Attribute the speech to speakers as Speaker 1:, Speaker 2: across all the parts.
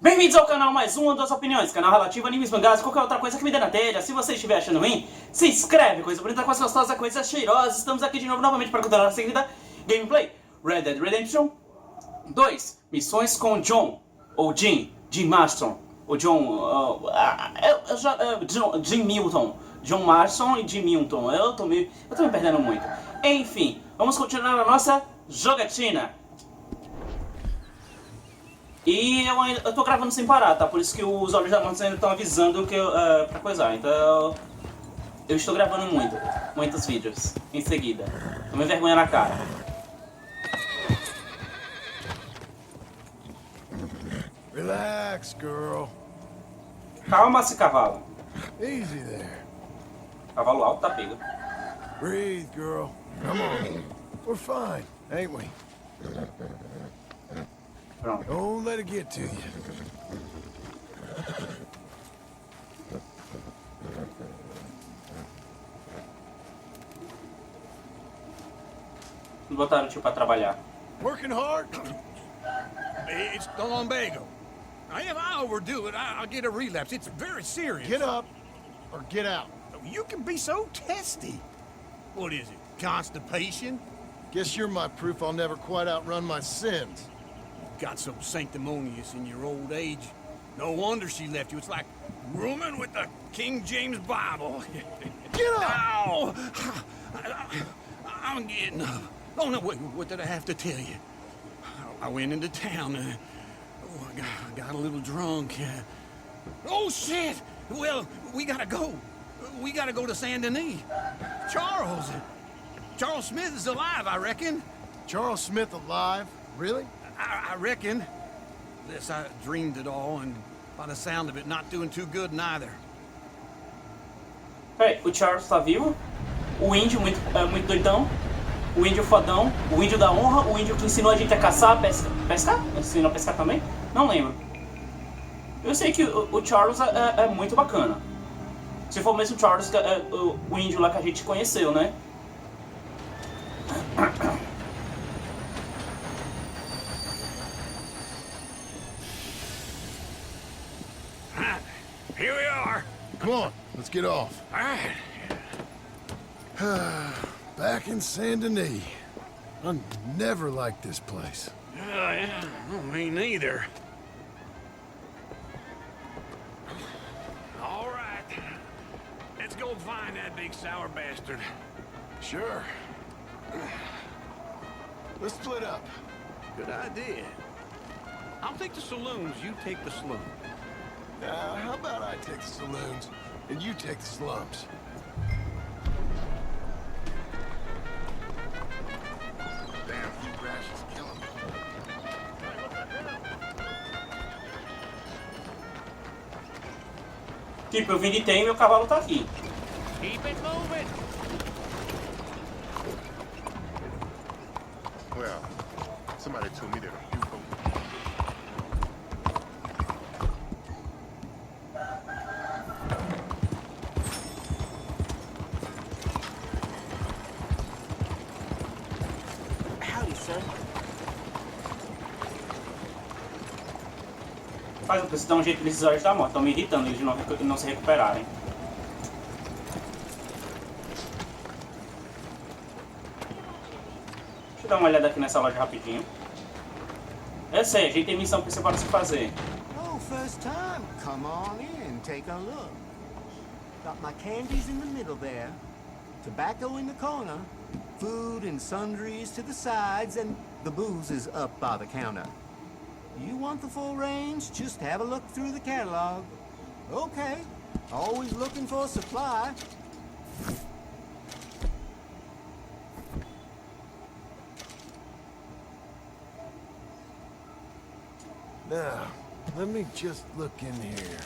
Speaker 1: Bem-vindos ao canal mais uma das opiniões, canal relativo, animes, mangás, qualquer outra coisa que me dê na telha. Se você estiver achando ruim, se inscreve, coisa bonita, coisa gostosa, coisa cheirosa. Estamos aqui de novo novamente para continuar a seguida gameplay Red Dead Redemption 2, missões com John, ou Jim Marston, ou Jim Milton, John Marston e Jim Milton. Eu tô me perdendo muito. Enfim, vamos continuar a nossa jogatina. E eu tô gravando sem parar, tá? Por isso que os olhos da Mantis ainda estão avisando que pra coisar. Então eu estou gravando muitos vídeos em seguida. Tô me vergonha na cara.
Speaker 2: Relax, girl.
Speaker 1: Calma-se, cavalo.
Speaker 2: Easy there.
Speaker 1: Cavalo alto tá pega.
Speaker 2: Breathe, girl. Come on. We're fine, ain't we?
Speaker 1: Pronto.
Speaker 2: Don't let it get to you.
Speaker 1: Botaram o tio pra trabalhar.
Speaker 2: Working hard? It's the lumbago. If I overdo it, I'll get a relapse. It's very serious. Get up or get out. You can be so testy. What is it, constipation? Guess you're my proof I'll never quite outrun my sins. Got so sanctimonious in your old age. No wonder she left you. It's like rooming with the King James Bible. Get up! Ow! I'm getting up. Oh, no, wait, what did I have to tell you? I went into town. I got a little drunk. Oh, shit! Well, we gotta go. We gotta go to Saint Denis. Charles Smith is alive, I reckon. Charles Smith alive? Really? I reckon. This, I dreamed it all, and by the sound of it, not doing too good neither.
Speaker 1: Peraí, o Charles tá vivo? O índio muito doidão? O índio fodão? O índio da honra? O índio que ensinou a gente a caçar, pescar? Ensinou a pescar também? Não lembro. Eu sei que o Charles é muito bacana. Se for mesmo o Charles, o índio lá que a gente conheceu, né?
Speaker 2: Here we are. Come on, let's get off. All right. Back in Saint Denis. I never liked this place. Yeah, me neither. All right. Let's go find that big sour bastard. Sure. Let's split up. Good idea. I'll take the saloons, you take the slum. How about I take the saloons, and you take the slums? Damn, you rashes killing me.
Speaker 1: Tipo, eu vim de trem e meu cavalo tá aqui.
Speaker 2: Keep it moving.
Speaker 3: Well, somebody told me that a few folks.
Speaker 1: Faz eu preciso dar um jeito nesses olhos da morte. Estão me irritando eles de não se recuperarem. Deixa eu dar uma olhada aqui nessa loja rapidinho. Eu sei, a gente tem missão principal para se fazer.
Speaker 4: Oh, first time. Come on in, take a look. Got my candies in the middle there, tobacco in the corner, food and sundries to the sides, and the booze is up by the counter. You want the full range? Just have a look through the catalog. Okay. Always looking for a supply.
Speaker 2: Now, let me just look in here.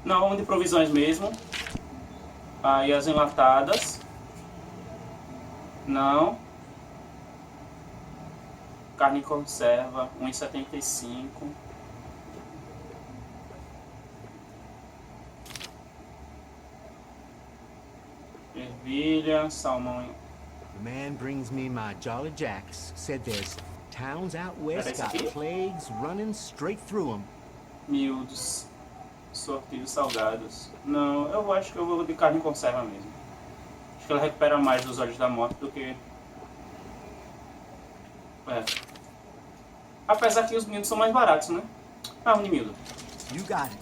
Speaker 1: Não, vamos de provisões mesmo. Aí as enlatadas. Não. Carne em conserva, 1,75. Ervilha, salmão
Speaker 4: The man brings me my Jolly Jacks. Said there's towns out west got plagues running straight through them.
Speaker 1: Miúdos. Sortidos salgados. Não, eu acho que eu vou de carne em conserva mesmo. Acho que ela recupera mais dos olhos da morte do que... É. Apesar que os miúdos são mais baratos, né? Ah, um de miúdo.
Speaker 4: You got it.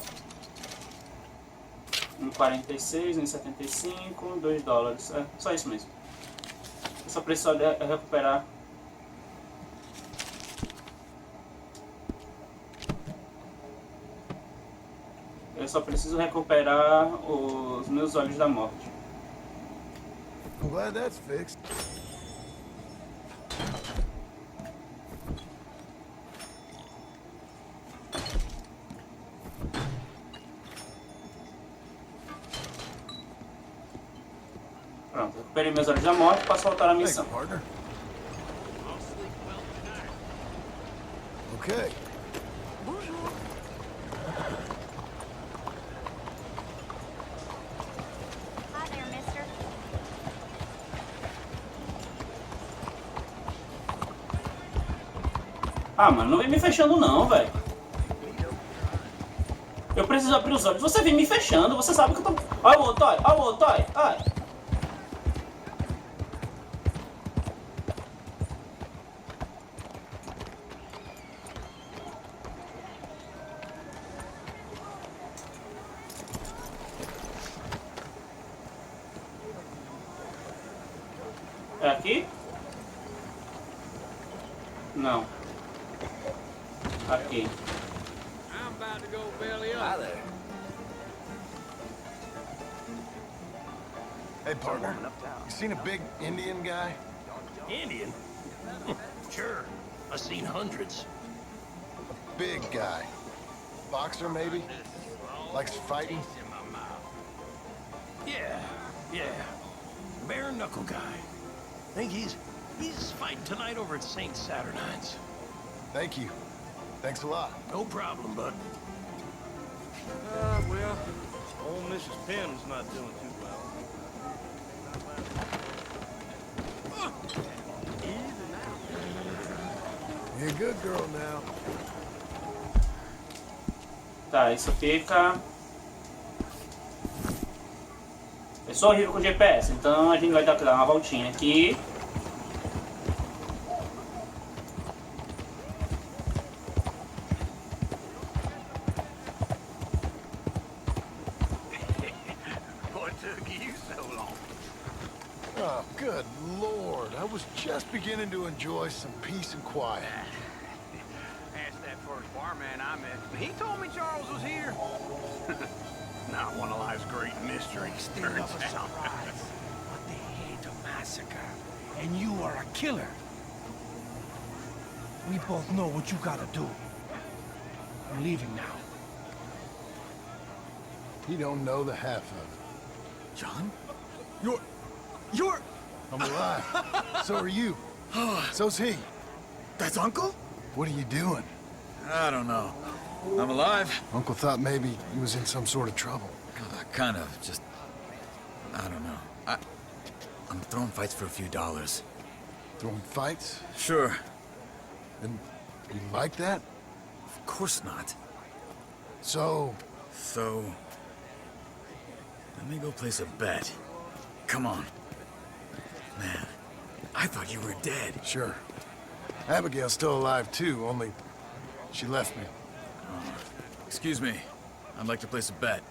Speaker 1: 1,46, 1,75, 2 dólares. É, só isso mesmo. Eu só preciso recuperar. Eu só preciso recuperar os meus olhos da morte.
Speaker 3: I'm glad that's fixed.
Speaker 1: Pronto, recuperei meus olhos da morte e posso voltar à missão.
Speaker 3: Partner. Okay.
Speaker 5: Hi there, mister.
Speaker 1: Ah, mano, não vem me fechando não, velho. Eu preciso abrir os olhos. Você vem me fechando, você sabe que eu tô... Olha o outro, olha o outro, olha. É aqui? Não. Aqui.
Speaker 2: I'm about to go belly up.
Speaker 3: Hi there. Hey, partner. You seen a big Indian guy?
Speaker 6: Indian? Sure. I've seen hundreds.
Speaker 3: Big guy. Boxer, maybe? Likes fighting?
Speaker 6: Yeah. Bare knuckle guy. Think he's fighting tonight over at St. Saturnines.
Speaker 3: Thank you. Thanks a lot.
Speaker 6: No problem, bud.
Speaker 7: Well, old Mrs. Pim's not doing too well.
Speaker 3: You're a good girl now.
Speaker 1: Tá, isso fica... Eu sou horrível com GPS, então a gente vai dar uma voltinha aqui.
Speaker 6: What took you so long?
Speaker 3: Oh, good Lord. I was just beginning to enjoy some peace and quiet.
Speaker 7: Asked that first barman I met. He told me Charles was here.
Speaker 6: Not one of life's great mysteries, turns out.
Speaker 7: But they hate a massacre, and you are a killer. We both know what you gotta do. I'm leaving now.
Speaker 3: You don't know the half of it.
Speaker 2: John? You're...
Speaker 3: I'm alive. So are you. So's he.
Speaker 2: That's Uncle?
Speaker 3: What are you doing?
Speaker 2: I don't know. I'm alive.
Speaker 3: Uncle thought maybe he was in some sort of trouble.
Speaker 2: Kind of, just... I don't know. I'm throwing fights for a few dollars.
Speaker 3: Throwing fights?
Speaker 2: Sure.
Speaker 3: And you like that?
Speaker 2: Of course not.
Speaker 3: So,
Speaker 2: let me go place a bet. Come on. Man, I thought you were dead.
Speaker 3: sure. Abigail's still alive too, only she left me.
Speaker 2: Excuse me. I'd like to place a bet.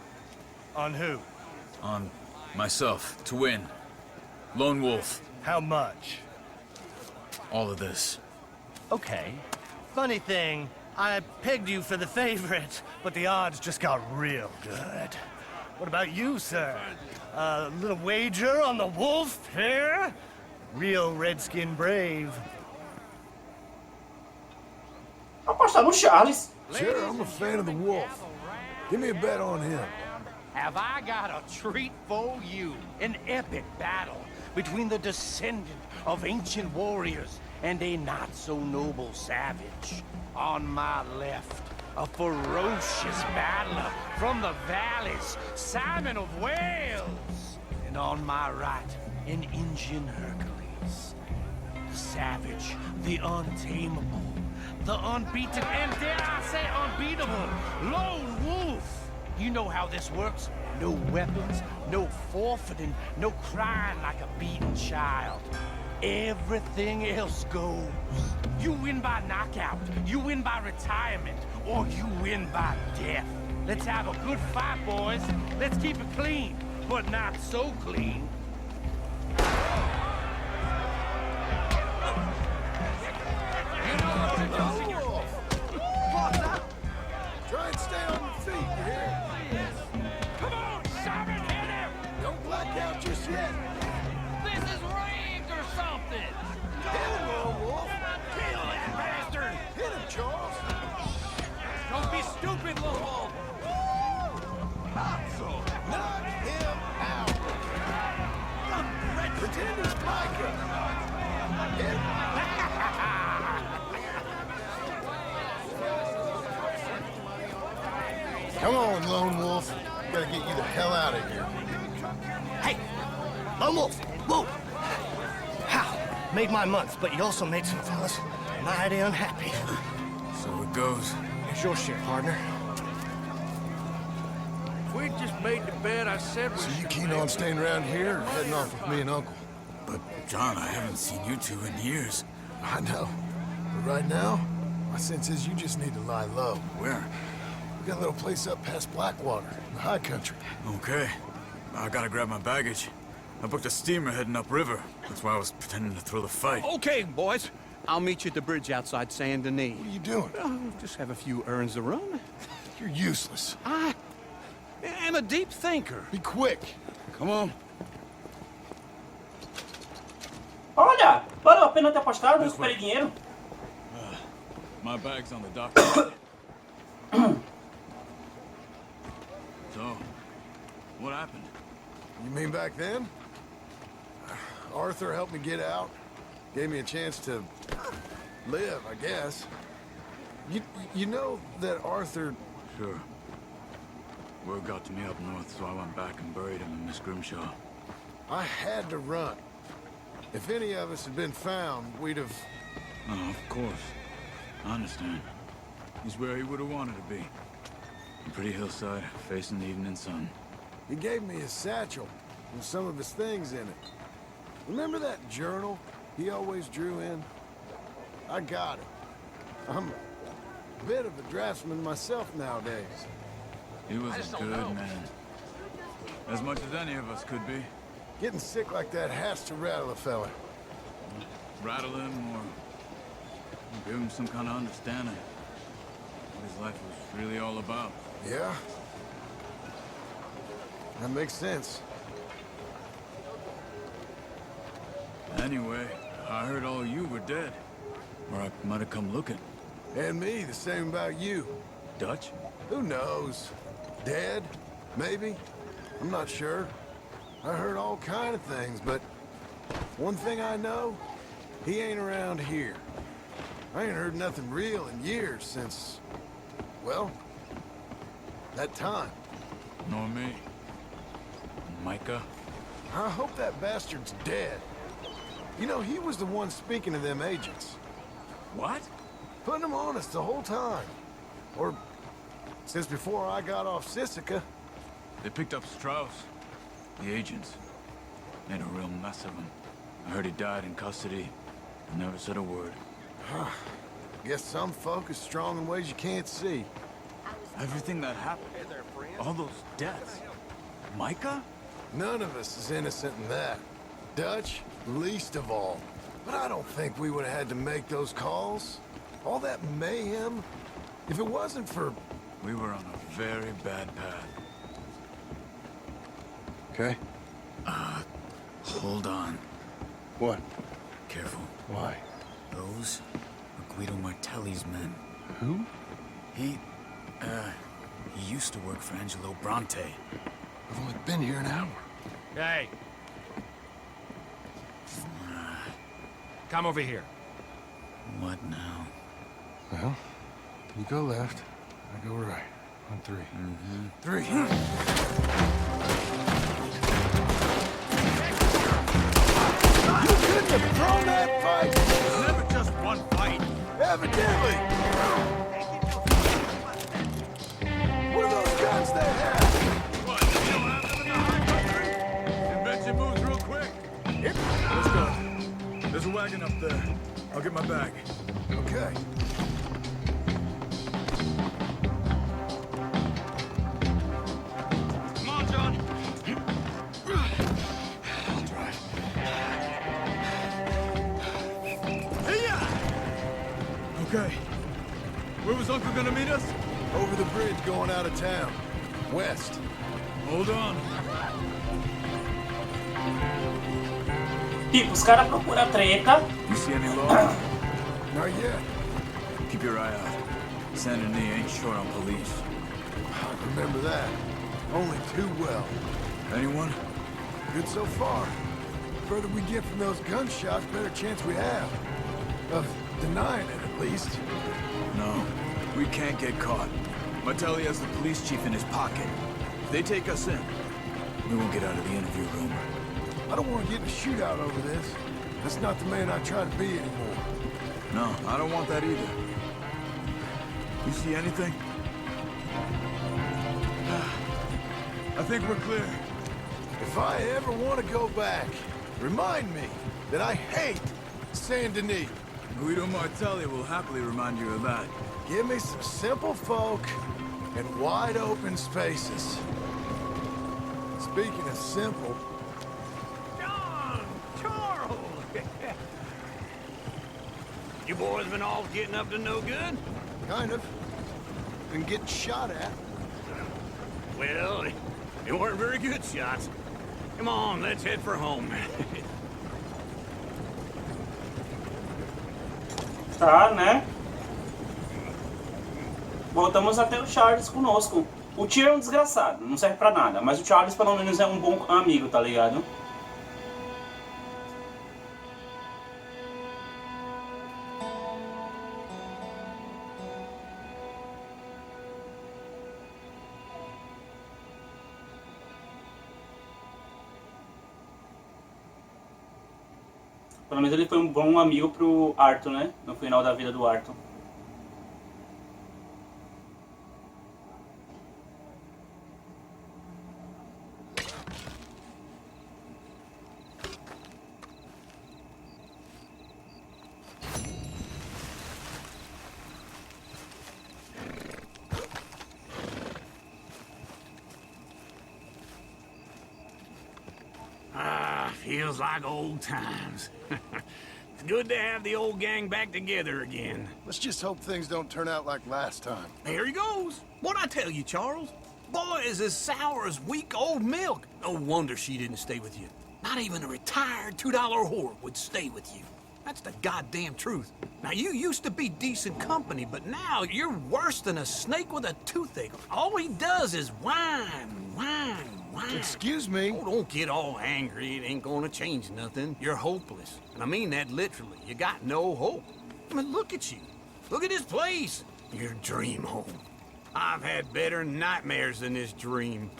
Speaker 7: On who?
Speaker 2: On myself, to win. Lone Wolf.
Speaker 7: How much?
Speaker 2: All of this.
Speaker 7: Okay. Funny thing, I pegged you for the favorite, but the odds just got real good. What about you, sir? A little wager on the wolf here? Real redskin brave.
Speaker 1: Apostar no Charles.
Speaker 3: Sure, I'm a fan of the wolf. Give me a bet on him.
Speaker 8: Have I got a treat for you? An epic battle between the descendant of ancient warriors and a not-so-noble savage. On my left, a ferocious battler from the valleys, Simon of Wales. And on my right, an Indian Hercules. savage, the untamable, the unbeaten, and dare I say unbeatable, lone wolf. You know how this works. No weapons, no forfeiting, no crying like a beaten child. Everything else goes. You win by knockout, you win by retirement, or you win by death. Let's have a good fight, boys. Let's keep it clean, but not so clean.
Speaker 3: Try and stay on your feet, you hear?
Speaker 8: Come on, Simon, hit him!
Speaker 3: Don't black out just yet.
Speaker 8: This is rigged or something!
Speaker 3: Hit him, Lone Wolf.
Speaker 8: Kill that bastard!
Speaker 3: Hit him, Charles.
Speaker 8: Don't be stupid, Lone Wolf!
Speaker 3: Knock him out. Pretend he's Micah. Hit him. Come on, Lone Wolf. Gotta get you the hell out of here.
Speaker 7: Hey, Lone Wolf, whoa! How? Made my month, but you also made some fellas mighty unhappy.
Speaker 2: So it goes.
Speaker 7: It's your shit, partner.
Speaker 6: We just made the bed I said we
Speaker 3: So you
Speaker 6: should
Speaker 3: keen
Speaker 6: make.
Speaker 3: on staying around here or heading off with me and Uncle?
Speaker 2: But, John, I haven't seen you two in years.
Speaker 3: I know. But right now, my sense is you just need to lie low.
Speaker 2: Where?
Speaker 3: We got a little place up past Blackwater, in the high country.
Speaker 2: Okay. I gotta grab my baggage. I booked a steamer heading upriver. That's why I was pretending to throw the fight.
Speaker 9: Okay, boys. I'll meet you at the bridge outside Saint Denis.
Speaker 3: What are you doing?
Speaker 9: Oh, just have a few errands to run.
Speaker 3: You're useless.
Speaker 9: I am a deep thinker.
Speaker 3: Be quick.
Speaker 9: Come on.
Speaker 1: Olha, valeu a pena ter apostado, recuperei dinheiro.
Speaker 2: My bag's on the dock. So, what happened?
Speaker 3: You mean back then? Arthur helped me get out. Gave me a chance to live, I guess. You know that Arthur...
Speaker 2: Sure. Word got to me up north, so I went back and buried him in Miss Grimshaw.
Speaker 3: I had to run. If any of us had been found, we'd have...
Speaker 2: Oh, of course. I understand. He's where he would have wanted to be. A pretty hillside, facing the evening sun.
Speaker 3: He gave me his satchel with some of his things in it. Remember that journal he always drew in? I got it. I'm a bit of a draftsman myself nowadays.
Speaker 2: He was a good man. As much as any of us could be.
Speaker 3: Getting sick like that has to rattle a fella.
Speaker 2: Rattle him or give him some kind of understanding. What his life was really all about.
Speaker 3: Yeah? That makes sense.
Speaker 2: Anyway, I heard all you were dead. Or I might have come looking.
Speaker 3: And me, the same about you.
Speaker 2: Dutch?
Speaker 3: Who knows? Dead? Maybe? I'm not sure. I heard all kind of things, but one thing I know, he ain't around here. I ain't heard nothing real in years since, well, that time.
Speaker 2: Nor me. Micah?
Speaker 3: I hope that bastard's dead. You know, he was the one speaking to them agents.
Speaker 2: What?
Speaker 3: Putting them on us the whole time. Or since before I got off Sisika.
Speaker 2: They picked up Strauss. The agents. Made a real mess of him. I heard he died in custody. Never said a word.
Speaker 3: Guess some folk is strong in ways you can't see.
Speaker 2: Everything that happened. All those deaths. Micah?
Speaker 3: None of us is innocent in that. Dutch, least of all. But I don't think we would have had to make those calls. All that mayhem. If it wasn't for...
Speaker 2: We were on a very bad path.
Speaker 3: Okay.
Speaker 2: Hold on.
Speaker 3: What?
Speaker 2: Careful.
Speaker 3: Why?
Speaker 2: Those are Guido Martelli's men.
Speaker 3: Who?
Speaker 2: He used to work for Angelo Bronte.
Speaker 3: I've only been here an hour.
Speaker 8: Hey. Come over here.
Speaker 2: What now?
Speaker 3: Well, you go left, I go right. On three.
Speaker 2: Mm-hmm.
Speaker 3: 3. You couldn't have thrown that fight! Evidently! What are those guns they have?
Speaker 2: What, you don't have them in the high country? Convention moves real quick. Yep. Let's go. There's a wagon up there. I'll get my bag.
Speaker 3: Okay.
Speaker 2: Come on, John. I'll drive. Okay. Where was Uncle gonna meet us?
Speaker 3: Over the bridge going out of town. West.
Speaker 2: Hold on.
Speaker 1: Tipo, os caras procuram treta.
Speaker 2: You see any law?
Speaker 3: Not yet.
Speaker 2: Keep your eye out. Saint Denis ain't short on police.
Speaker 3: I remember that. Only too well.
Speaker 2: Anyone?
Speaker 3: Good so far. Further we get from those gunshots, better chance we have. Of denying it, at least.
Speaker 2: No. We can't get caught. Martelli has the police chief in his pocket. If they take us in, we won't get out of the interview room.
Speaker 3: I don't want to get in a shootout over this. That's not the man I try to be anymore.
Speaker 2: No, I don't want that either. You see anything? I think we're clear.
Speaker 3: If I ever want to go back, remind me that I hate Saint Denis.
Speaker 2: Guido Martelli will happily remind you of that.
Speaker 3: Give me some simple folk and wide open spaces. Speaking of simple,
Speaker 8: John! Charles! You boys been all getting up to no good?
Speaker 3: kind of, been getting shot at.
Speaker 8: Well, they weren't very good shots. Come on, let's head for home.
Speaker 1: Tá, né? Voltamos a ter o Charles conosco. O tio é um desgraçado, não serve pra nada. Mas o Charles pelo menos é um bom amigo, tá ligado? Pelo menos ele foi um bom amigo pro Arthur, né? No final da vida do Arthur.
Speaker 8: Feels like old times. It's good to have the old gang back together again.
Speaker 3: Let's just hope things don't turn out like last time.
Speaker 6: Here he goes. What'd I tell you, Charles? Boy is as sour as weak old milk. No wonder she didn't stay with you. Not even a retired $2 whore would stay with you. That's the goddamn truth. Now, you used to be decent company, but now you're worse than a snake with a toothache. All he does is whine, whine, whine.
Speaker 3: Excuse me?
Speaker 8: Oh, don't get all angry. It ain't gonna change nothing. You're hopeless. And I mean that literally. You got no hope. I mean, look at you. Look at this place. Your dream home. I've had better nightmares than this dream.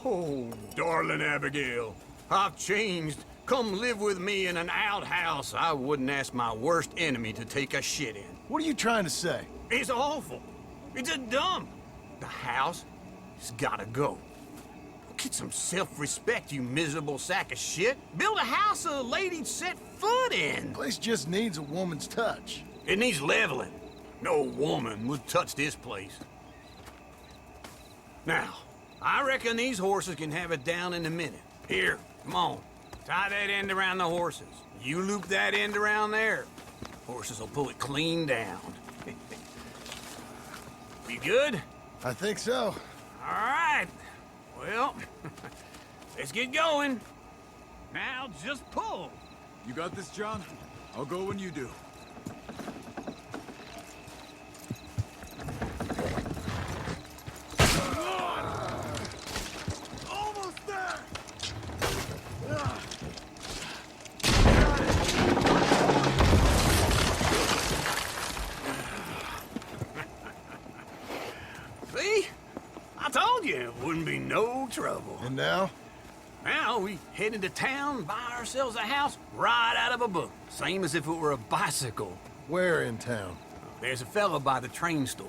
Speaker 8: Oh, darling Abigail, I've changed. Come live with me in an outhouse I wouldn't ask my worst enemy to take a shit in.
Speaker 3: What are you trying to say?
Speaker 8: It's awful. It's a dump. The house has gotta go. Get some self-respect, you miserable sack of shit. Build a house a lady'd set foot in.
Speaker 3: The place just needs a woman's touch.
Speaker 8: It needs leveling. No woman would touch this place. Now, I reckon these horses can have it down in a minute. Here, come on. Tie that end around the horses. You loop that end around there. Horses will pull it clean down. You good?
Speaker 3: I think so.
Speaker 8: All right. Well, let's get going. Now just pull.
Speaker 2: You got this, John? I'll go when you do.
Speaker 3: Almost there!
Speaker 8: See? I told you it wouldn't be no trouble.
Speaker 3: And now?
Speaker 8: Now we head into town, buy ourselves a house right out of a book. Same as if it were a bicycle.
Speaker 3: Where in town?
Speaker 6: There's a fella by the train store.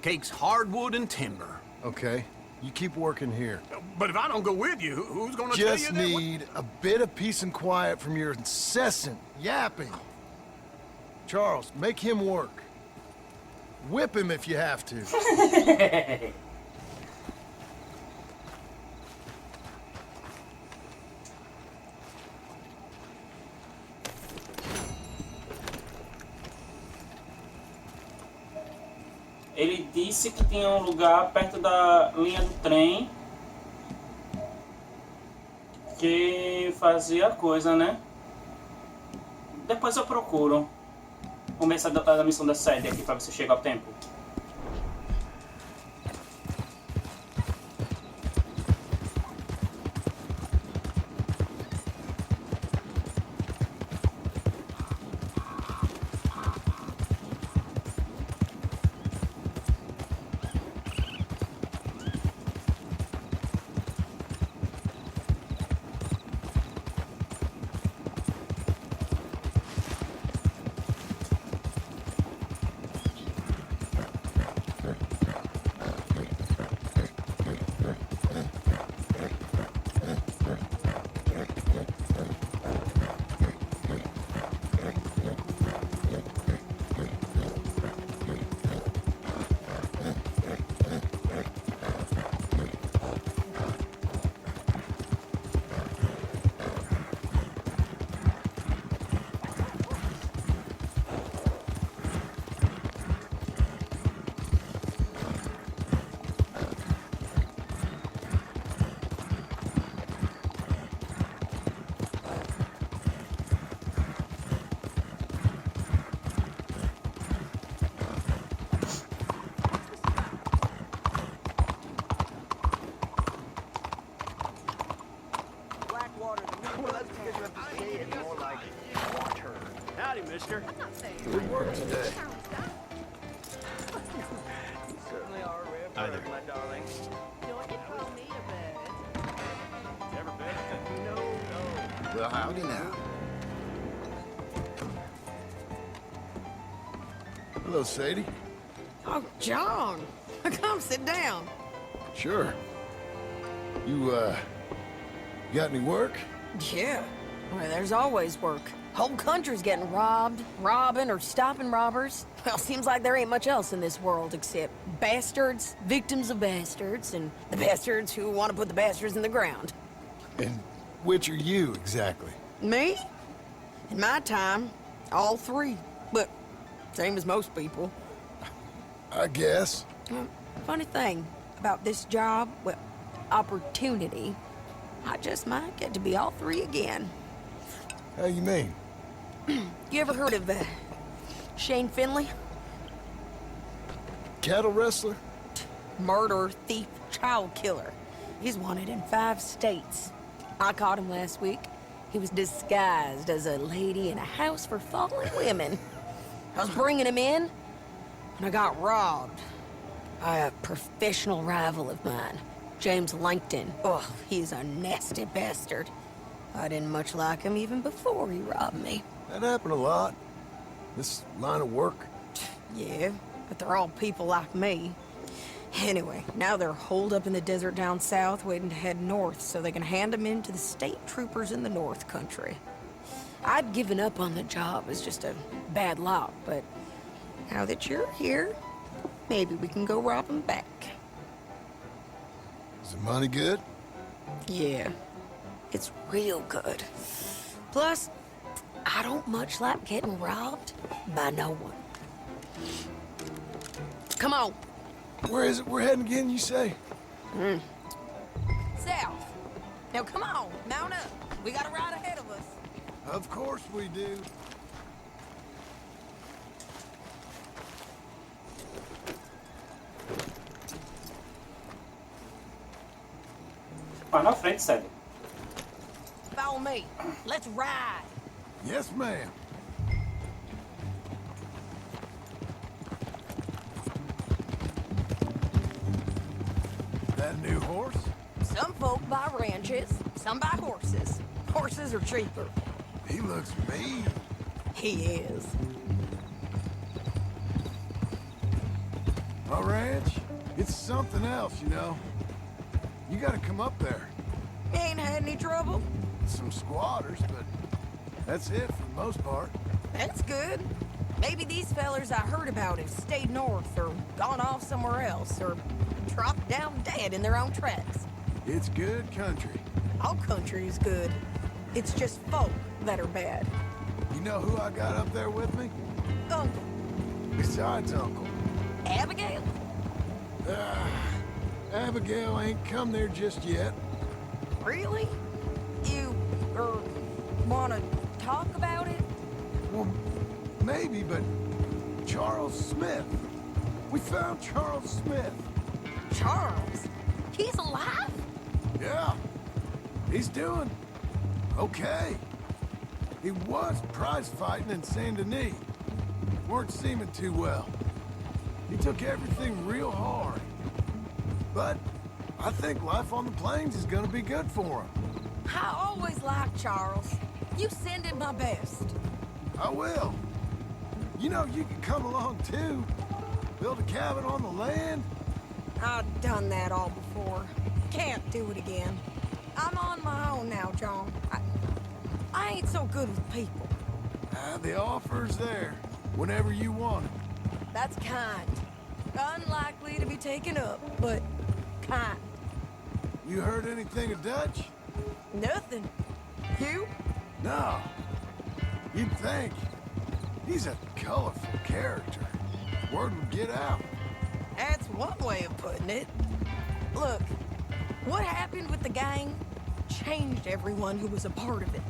Speaker 6: Cakes hardwood and timber.
Speaker 3: Okay, you keep working here.
Speaker 2: But if I don't go with you, who's gonna tell you
Speaker 3: Just
Speaker 2: that?
Speaker 3: need a bit of peace and quiet from your incessant yapping. Charles, make him work. Whip him if you have to.
Speaker 1: Ele disse que tinha um lugar perto da linha do trem que fazia coisa, né? Depois eu procuro. Vamos ver se é da missão da sede aqui pra ver se chega ao tempo.
Speaker 8: Howdy, mister.
Speaker 3: Good work today.
Speaker 8: You certainly are a rare bird, my darling.
Speaker 5: Don't you call me a bird?
Speaker 8: Never been? No, no.
Speaker 3: Well, howdy now. Hello, Sadie.
Speaker 10: Oh, John, come sit down.
Speaker 3: Sure. You got any work?
Speaker 10: Yeah, well, there's always work. Whole country's getting robbed, robbing, or stopping robbers. Well, seems like there ain't much else in this world except bastards, victims of bastards, and the bastards who want to put the bastards in the ground.
Speaker 3: And which are you, exactly?
Speaker 10: Me? In my time, all three. But same as most people.
Speaker 3: I guess.
Speaker 10: Funny thing about this job, well, opportunity, I just might get to be all three again.
Speaker 3: How you mean?
Speaker 10: You ever heard of Shane Finley?
Speaker 3: Cattle wrestler?
Speaker 10: Murderer, thief, child killer. He's wanted in 5 states. I caught him last week. He was disguised as a lady in a house for fallen women. I was bringing him in, and I got robbed by a professional rival of mine, James Langton. Oh, he's a nasty bastard. I didn't much like him even before he robbed me.
Speaker 3: That happened a lot. This line of work.
Speaker 10: Yeah, but they're all people like me. Anyway, now they're holed up in the desert down south, waiting to head north so they can hand them in to the state troopers in the north country. I'd given up on the job as just a bad lot, but now that you're here, maybe we can go rob them back.
Speaker 3: Is the money good?
Speaker 10: Yeah, it's real good. Plus, I don't much like getting robbed by no one. Come on.
Speaker 3: Where is it we're heading again, you say?
Speaker 10: South. Now come on, mount up. We got a ride ahead of us.
Speaker 3: Of course we do.
Speaker 1: Vai na frente, sério.
Speaker 10: Follow me. Let's ride.
Speaker 3: Yes, ma'am. That a new horse?
Speaker 10: Some folk buy ranches, some buy horses. Horses are cheaper.
Speaker 3: He looks mean.
Speaker 10: He is.
Speaker 3: My ranch, it's something else, you know. You gotta come up there.
Speaker 10: Ain't had any trouble?
Speaker 3: Some squatters, but that's it for the most part.
Speaker 10: That's good. Maybe these fellers I heard about have stayed north or gone off somewhere else or dropped down dead in their own tracks.
Speaker 3: It's good country.
Speaker 10: All country is good. It's just folk that are bad.
Speaker 3: You know who I got up there with me?
Speaker 10: Uncle.
Speaker 3: Besides Uncle.
Speaker 10: Abigail?
Speaker 3: Abigail ain't come there just yet.
Speaker 10: Really? You, wanna talk about it?
Speaker 3: Well, maybe, but Charles Smith. We found Charles Smith.
Speaker 10: Charles? He's alive?
Speaker 3: Yeah. He's doing okay. He was prize fighting in Saint Denis. Weren't seeming too well. He took everything real hard. But I think life on the plains is gonna be good for him.
Speaker 10: I always liked Charles. You send him my best.
Speaker 3: I will. You know, you can come along too. Build a cabin on the land.
Speaker 10: I've done that all before. Can't do it again. I'm on my own now, John. I ain't so good with people.
Speaker 3: The offer's there, whenever you want it.
Speaker 10: That's kind. Unlikely to be taken up, but kind.
Speaker 3: You heard anything of Dutch?
Speaker 10: Nothing. You?
Speaker 3: No. You'd think. He's a colorful character. Word would get out.
Speaker 10: That's one way of putting it. Look, what happened with the gang changed everyone who was a part of it.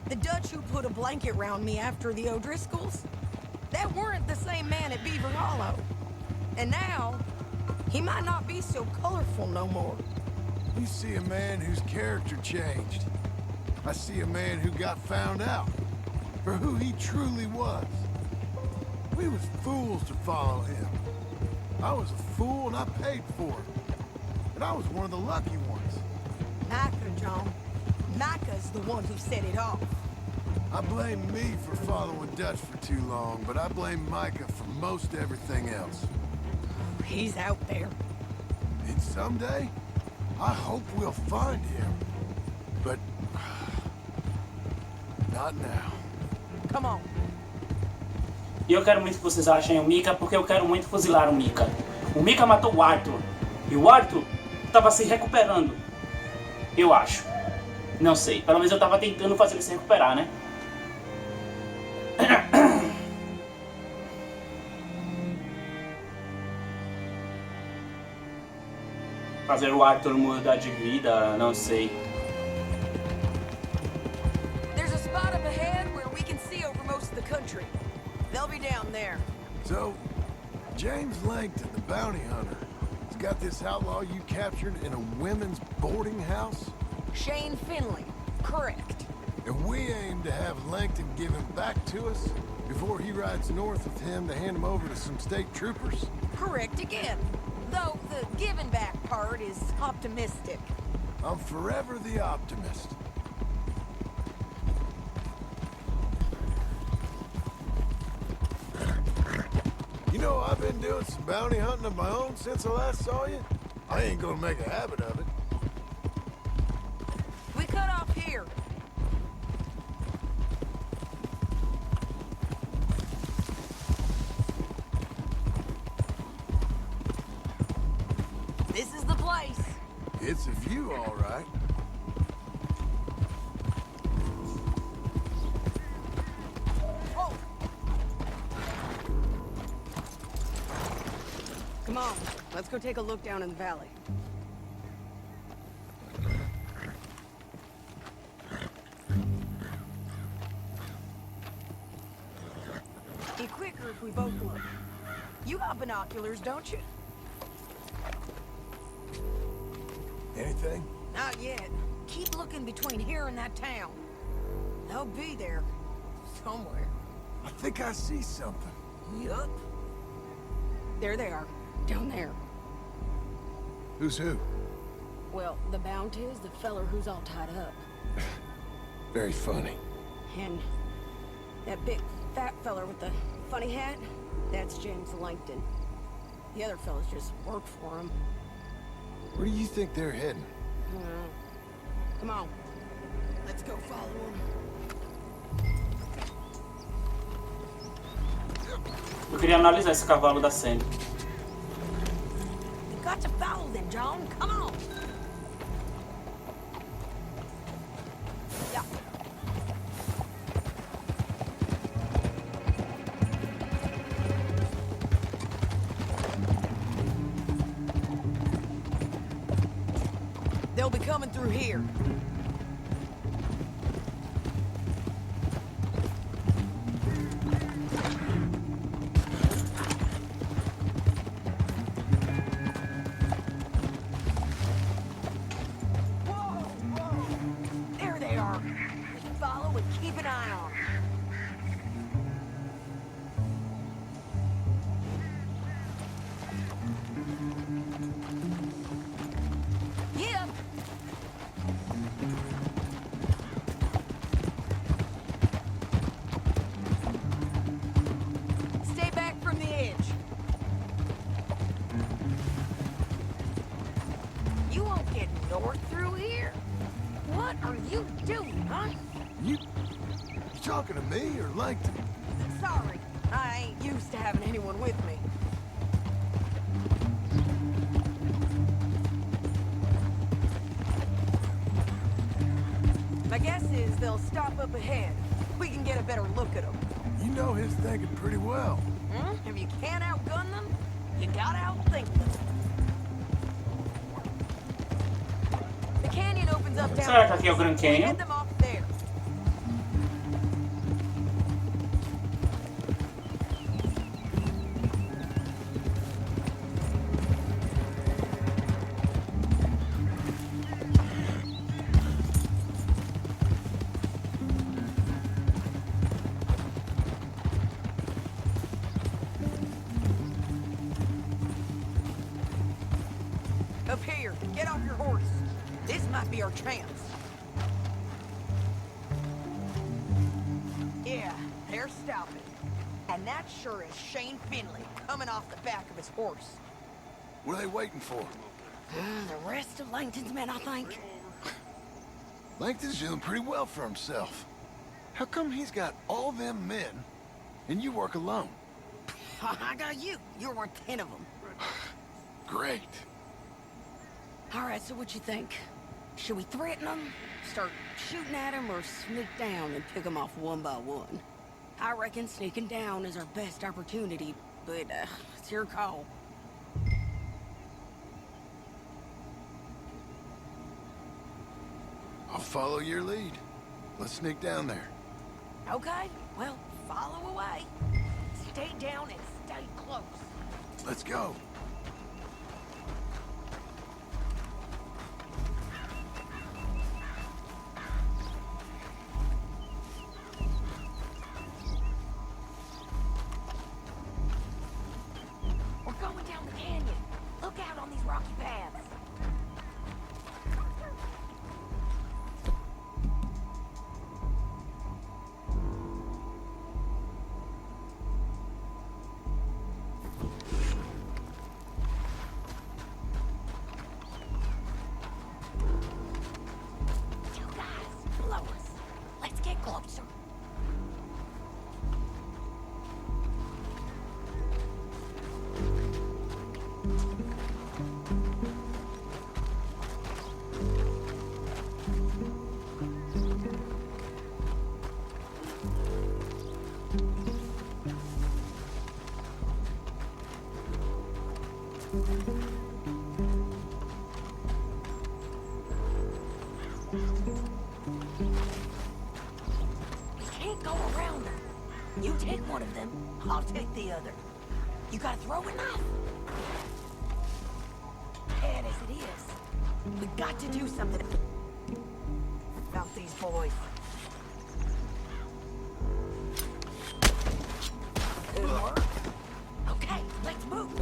Speaker 10: The Dutch who put a blanket round me after the O'Driscolls, that weren't the same man at Beaver Hollow. And now, he might not be so colorful no more.
Speaker 3: You see a man whose character changed. I see a man who got found out for who he truly was. We was fools to follow him. I was a fool and I paid for it. But I was one of the lucky ones.
Speaker 10: Micah, John. Micah's the one who set it off.
Speaker 3: I blame me for following Dutch for too long, but I blame Micah for most everything else.
Speaker 10: He's out there.
Speaker 3: And someday, I hope we'll find him. But not now.
Speaker 10: Come on.
Speaker 1: E eu quero muito que vocês achem o Micah, porque eu quero muito fuzilar o Micah. O Micah matou o Arthur. E o Arthur tava se recuperando. Eu acho. Não sei. Pelo menos eu tava tentando fazer ele se recuperar, né? Fazer o Arthur mudar de vida, não sei.
Speaker 10: There's a spot up ahead where we can see over most of the country. They'll be down there.
Speaker 3: So, James Langton, the bounty hunter, has got this outlaw you captured in a women's boarding house?
Speaker 10: Shane Finley. Correct.
Speaker 3: And we aim to have Langton give him back to us before he rides north with him to hand him over to some state troopers?
Speaker 10: Correct again. Though the giving back part is optimistic.
Speaker 3: I'm forever the optimist. You know, I've been doing some bounty hunting of my own since I last saw you. I ain't gonna make a habit of it.
Speaker 10: We cut off here. This is the place.
Speaker 3: It's a view, all right.
Speaker 10: Oh. Come on, let's go take a look down in the valley. Be quicker if we both look. You got binoculars, don't you?
Speaker 3: Anything?
Speaker 10: Not yet. Keep looking between here and that town. They'll be there. Somewhere.
Speaker 3: I think I see something.
Speaker 10: Yup. There they are. Down there.
Speaker 3: Who's who?
Speaker 10: Well, the bounty is the feller who's all tied up.
Speaker 3: Very funny.
Speaker 10: And that big fat feller with the funny hat, that's James Langton. The other fellas just worked for him.
Speaker 3: Where do you think they're heading?
Speaker 10: Come on. Let's go follow him.
Speaker 1: Eu queria analisar esse cavalo da Sandy.
Speaker 10: You got to follow them, John. Come on. Yeah. They'll be coming through here. There they are. Just follow and keep an eye on them. Yeah. Stay back from the edge. You won't get north through here? What are you doing, huh?
Speaker 3: You talking to me or Langton?
Speaker 10: Sorry, I ain't used to having anyone with me. My guess is they'll stop up ahead. We can get a better look at them.
Speaker 3: You know his thinking pretty well.
Speaker 10: If you can't outgun them, you gotta outthink them. The canyon opens up down
Speaker 1: Será que aqui é o Grand
Speaker 10: there.
Speaker 1: Canyon?
Speaker 10: Head them off there. Up here, get off your horse. This might be our chance. Yeah, they're stopping. And that sure is Shane Finley coming off the back of his horse.
Speaker 3: What are they waiting for?
Speaker 10: The rest of Langton's men, I think.
Speaker 3: Langton's doing pretty well for himself. How come he's got all them men and you work alone?
Speaker 10: I got you. You're worth 10 of them.
Speaker 3: Great.
Speaker 10: All right, so what you think? Should we threaten them, start shooting at them, or sneak down and pick them off one by one? I reckon sneaking down is our best opportunity, but it's your call.
Speaker 3: I'll follow your lead. Let's sneak down there.
Speaker 10: Okay, well, follow away. Stay down and stay close.
Speaker 3: Let's go.
Speaker 10: We're going down the canyon. Look out on these rocky paths. You guys, below us. Let's get closer. We can't go around them. You take one of them, I'll take the other. You gotta throw enough. Bad as it is, we got to do something about these boys. Good work. Okay, let's move.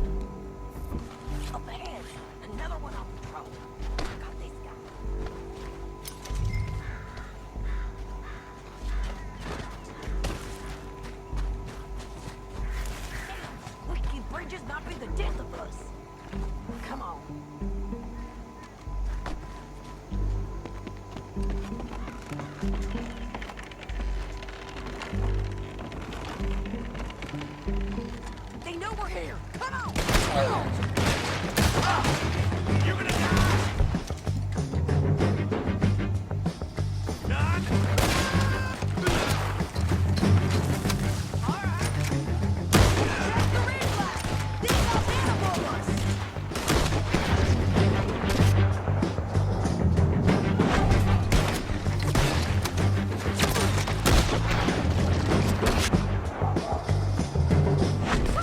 Speaker 10: Up ahead, another one on patrol. I got this guy. We can bridge just not be the death of us. Come on. They know we're here. Come on.
Speaker 2: You're gonna die! None!
Speaker 10: All right. Check the red flag. These are animals.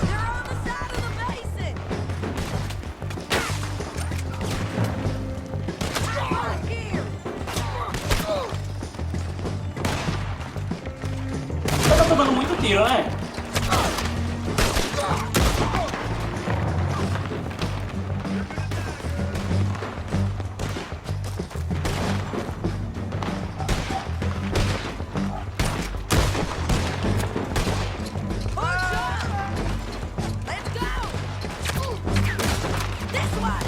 Speaker 10: They're on the side of the basin. Out of here.
Speaker 1: Você tá tomando muito tiro, né?
Speaker 10: Push up. Let's go. This way.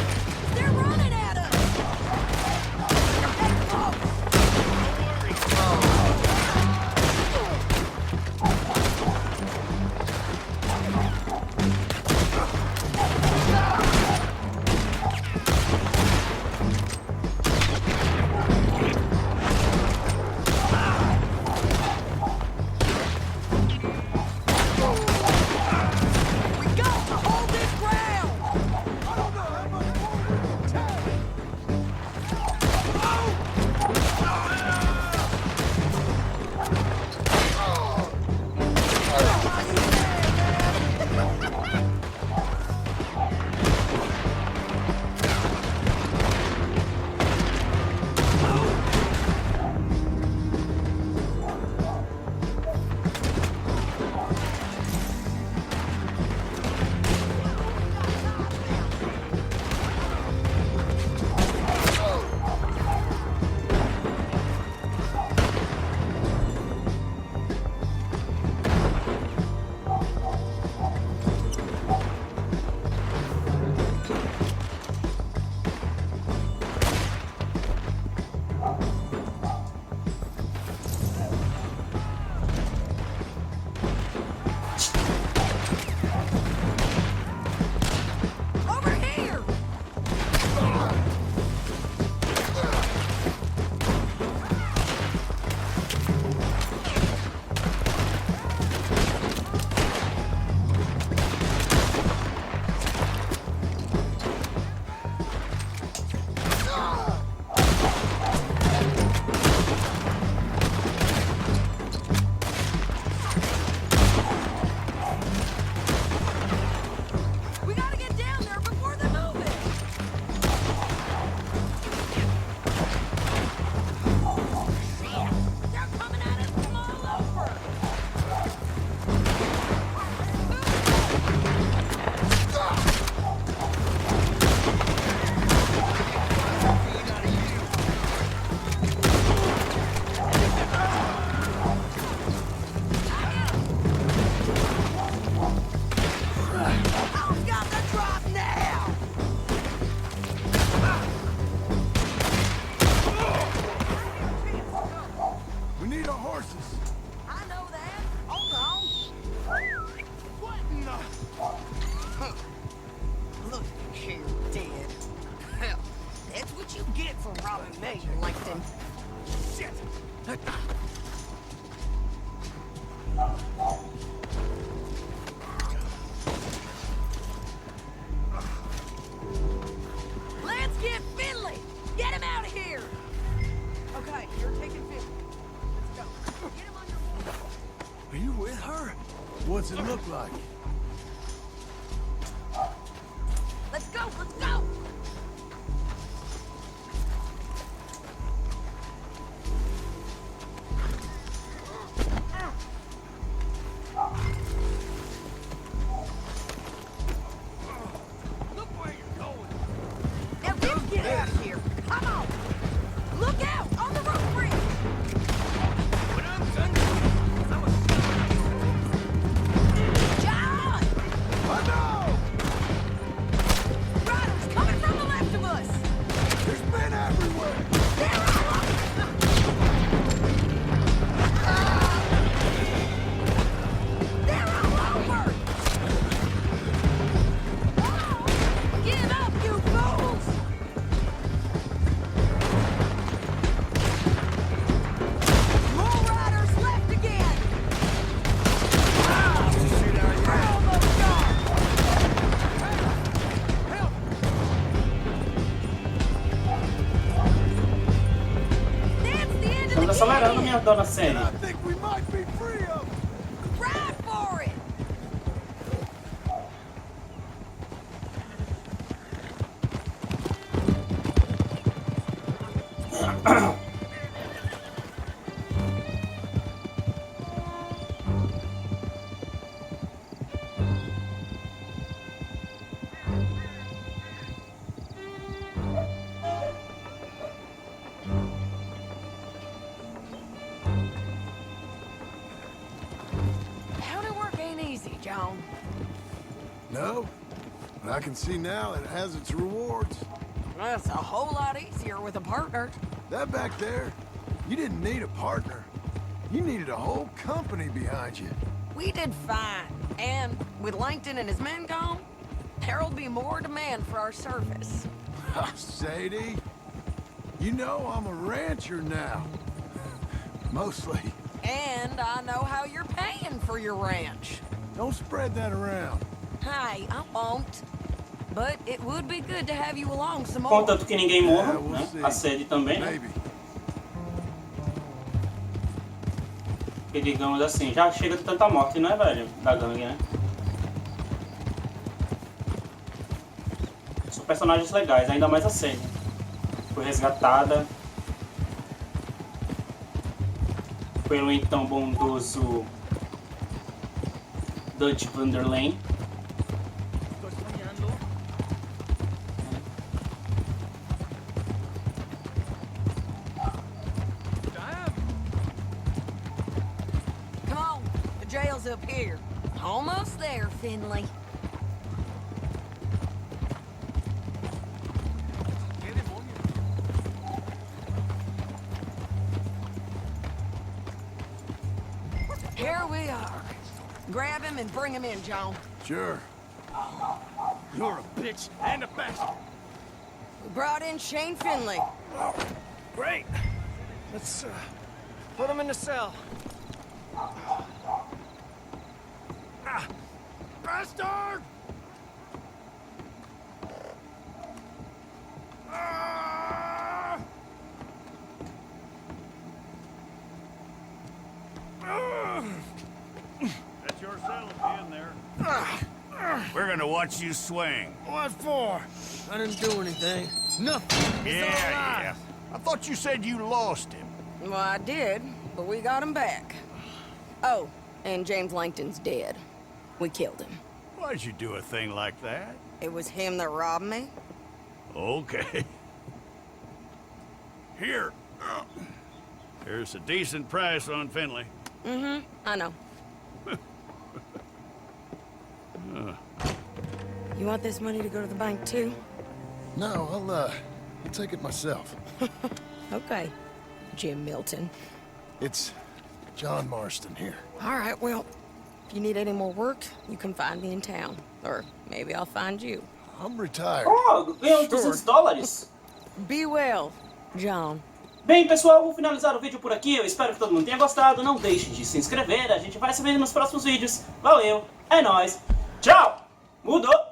Speaker 10: They're running at us. Hey, folks. We got to hold this ground.
Speaker 3: I don't know how much more we can take.
Speaker 10: Over here. We gotta get down there before they move it. They're coming at us from all over. I've got the drop now.
Speaker 3: We need our horses.
Speaker 10: I know that. Hold on.
Speaker 2: What in the...
Speaker 10: Look here, Dad. Hell, that's what you get for robbing me, Langton.
Speaker 2: Shit!
Speaker 10: Let's get Finley. Get him out of here. Okay, you're taking Finley. Let's go. Get him on your horse.
Speaker 3: Are you with her? What's it look like?
Speaker 10: Let's go. Let's go.
Speaker 2: Look where you're going!
Speaker 10: Now let's get out of here. Come on. Look out on the roof bridge.
Speaker 2: What up, son?
Speaker 10: John!
Speaker 1: dona Sandy.
Speaker 3: I think we might be free of them.
Speaker 10: Ride for it! John.
Speaker 3: No, but I can see now it has its rewards.
Speaker 10: That's a whole lot easier with a partner.
Speaker 3: That back there, you didn't need a partner. You needed a whole company behind you.
Speaker 10: We did fine. And with Langton and his men gone, there'll be more demand for our service.
Speaker 3: Sadie, you know I'm a rancher now. Mostly.
Speaker 10: And I know how you're paying for your ranch.
Speaker 3: Don't spread that around.
Speaker 10: Hey, I won't. But it would be good to have you along some more.
Speaker 1: Contanto que ninguém morra, né? A sede também, né?
Speaker 3: Maybe.
Speaker 1: Porque digamos assim, já chega de tanta morte, né, velho? Da gangue, né? São personagens legais, ainda mais a Sandy. Foi resgatada pelo então bondoso Dutch Vanderlane.
Speaker 10: Come on, the jail's up here. Almost there, Finley. Here we are. Grab him and bring him in, John.
Speaker 3: Sure.
Speaker 8: You're a bitch and a bastard.
Speaker 10: We brought in Shane Finley.
Speaker 7: Great. Let's put him in the cell.
Speaker 8: Bastard!
Speaker 2: That's your cell at the end there. We're gonna watch you swing.
Speaker 7: What for? I didn't do anything. Nothing. He's all alive.
Speaker 2: Yeah. I thought you said you lost him.
Speaker 10: Well, I did, but we got him back. Oh, and James Langton's dead. We killed him.
Speaker 2: Why'd you do a thing like that?
Speaker 10: It was him that robbed me.
Speaker 2: Okay. Here. Here's a decent price on Finley.
Speaker 10: Mm-hmm, I know. You want this money to go to the bank, too?
Speaker 3: No, I'll take it myself.
Speaker 10: Okay, Jim Milton.
Speaker 3: It's John Marston here.
Speaker 10: All right, well, if you need any more work, you can find me in town. Or maybe I'll find you.
Speaker 3: I'm retired.
Speaker 1: Oh, ganhou $200.
Speaker 10: Be well, John.
Speaker 1: Bem, pessoal, vou finalizar o vídeo por aqui. Eu espero que todo mundo tenha gostado. Não deixe de se inscrever. A gente vai se ver nos próximos vídeos. Valeu, é nóis. Tchau. Mudou.